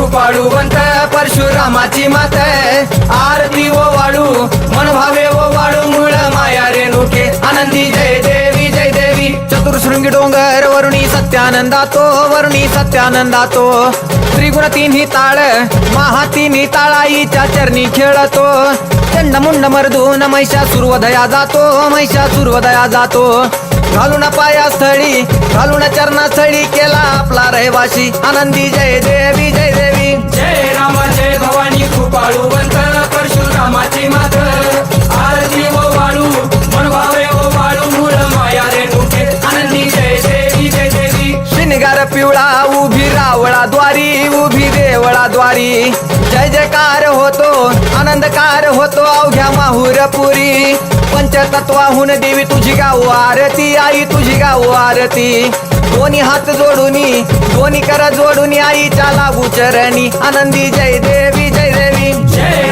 कृपाळूवंत परशुरामाची मात आरती ओ वाळू मन भावे ओ वाळू मूळ माया रेणुके आनंदी जय देवी जय देवी चतुर्शृंगी डोंगर वरुणी सत्यानंदातो त्रिगुण तिन्ही ताळ महा तिन्ही ताळाईच्या चरणी खेळतो चंडमुंड मर्दून महिषासुरवधया जातो घालून पायास्थळी घालून चरणास्थळी केला आपला रहिवाशी आनंदी जय देवी जय देवी जय राम जय भवानी कृपाळूवंत परशुरामाची मात आरती ओ वाळू मन भावे ओ वाळू मूळ माया रेणुके आनंदी जय देवी जय देवी शिनगार पिवळा उभी उभी देवळाद्वारी जय जयकार होतो आनंदकार होतो अवघ्या माहुरपुरी पंचतत्वाहून देवी तुझी गाऊ आरती आई तुझी गाऊ आरती दोन्ही हात जोडूनी दोन्ही कर जोडूनी आईच्या लागू चरणी आनंदी जय देवी जय देवी जय